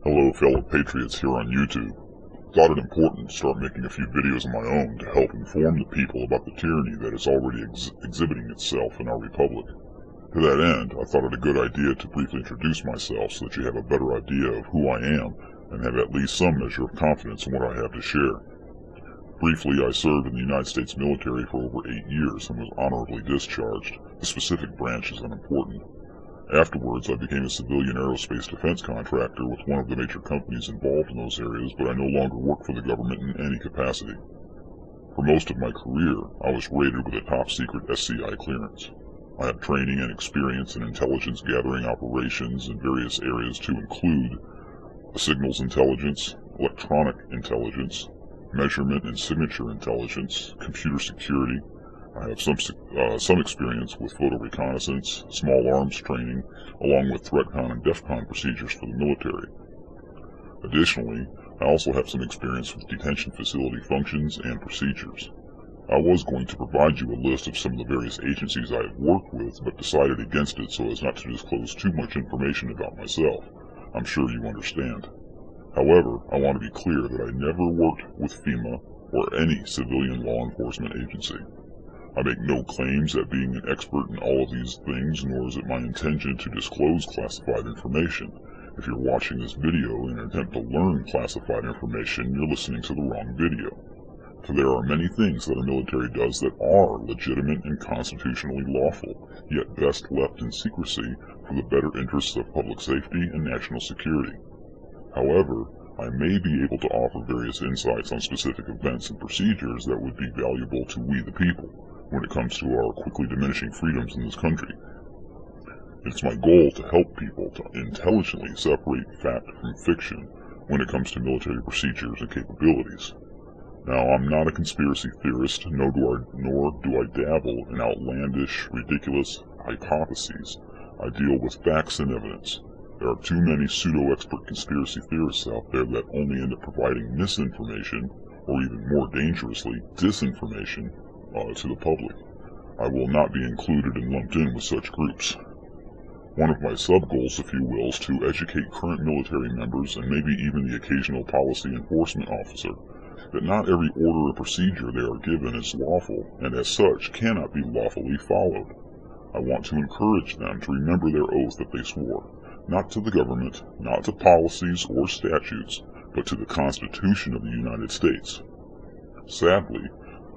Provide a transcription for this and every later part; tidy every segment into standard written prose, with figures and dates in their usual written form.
Hello fellow patriots here on YouTube. Thought it important to start making a few videos of my own to help inform the people about the tyranny that is already exhibiting itself in our republic. To that end, I thought it a good idea to briefly introduce myself so that you have a better idea of who I am and have at least some measure of confidence in what I have to share. Briefly, I served in the United States military for over 8 years and was honorably discharged. The specific branch is unimportant. Afterwards, I became a civilian aerospace defense contractor with one of the major companies involved in those areas, but I no longer work for the government in any capacity. For most of my career, I was rated with a top-secret SCI clearance. I have training and experience in intelligence gathering operations in various areas to include signals intelligence, electronic intelligence, measurement and signature intelligence, computer security. I have some experience with photo reconnaissance, small arms training, along with ThreatCon and DEFCON procedures for the military. Additionally, I also have some experience with detention facility functions and procedures. I was going to provide you a list of some of the various agencies I have worked with, but decided against it so as not to disclose too much information about myself. I'm sure you understand. However, I want to be clear that I never worked with FEMA or any civilian law enforcement agency. I make no claims at being an expert in all of these things, nor is it my intention to disclose classified information. If you're watching this video in an attempt to learn classified information, you're listening to the wrong video. For there are many things that our military does that are legitimate and constitutionally lawful, yet best left in secrecy for the better interests of public safety and national security. However, I may be able to offer various insights on specific events and procedures that would be valuable to we the people when it comes to our quickly diminishing freedoms in this country. It's my goal to help people to intelligently separate fact from fiction when it comes to military procedures and capabilities. Now, I'm not a conspiracy theorist, nor do I dabble in outlandish, ridiculous hypotheses. I deal with facts and evidence. There are too many pseudo-expert conspiracy theorists out there that only end up providing misinformation, or even more dangerously, disinformation, to the public. I will not be included and lumped in with such groups. One of my sub-goals, if you will, is to educate current military members and maybe even the occasional policy enforcement officer that not every order or procedure they are given is lawful, and as such cannot be lawfully followed. I want to encourage them to remember their oath that they swore, not to the government, not to policies or statutes, but to the Constitution of the United States. Sadly,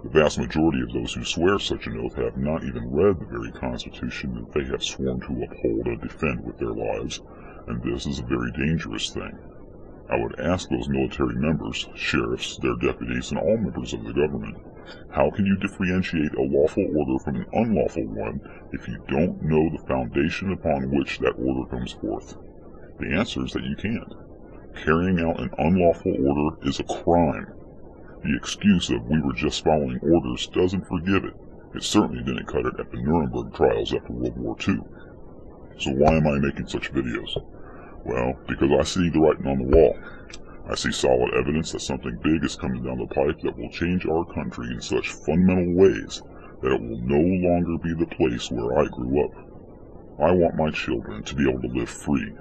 the vast majority of those who swear such an oath have not even read the very Constitution that they have sworn to uphold and defend with their lives, and this is a very dangerous thing. I would ask those military members, sheriffs, their deputies, and all members of the government, how can you differentiate a lawful order from an unlawful one if you don't know the foundation upon which that order comes forth? The answer is that you can't. Carrying out an unlawful order is a crime. The excuse of we were just following orders doesn't forgive it. It certainly didn't cut it at the Nuremberg trials after World War II. So why am I making such videos? Well, because I see the writing on the wall. I see solid evidence that something big is coming down the pipe that will change our country in such fundamental ways that it will no longer be the place where I grew up. I want my children to be able to live free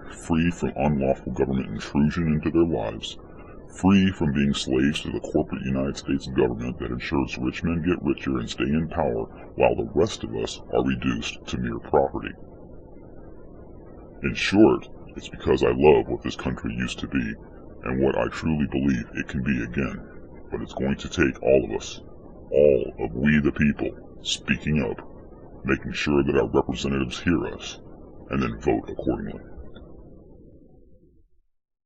from unlawful government intrusion into their lives, free from being slaves to the corporate United States government that ensures rich men get richer and stay in power while the rest of us are reduced to mere property. In short, it's because I love what this country used to be and what I truly believe it can be again. But it's going to take all of us, all of we the people, speaking up, making sure that our representatives hear us, and then vote accordingly.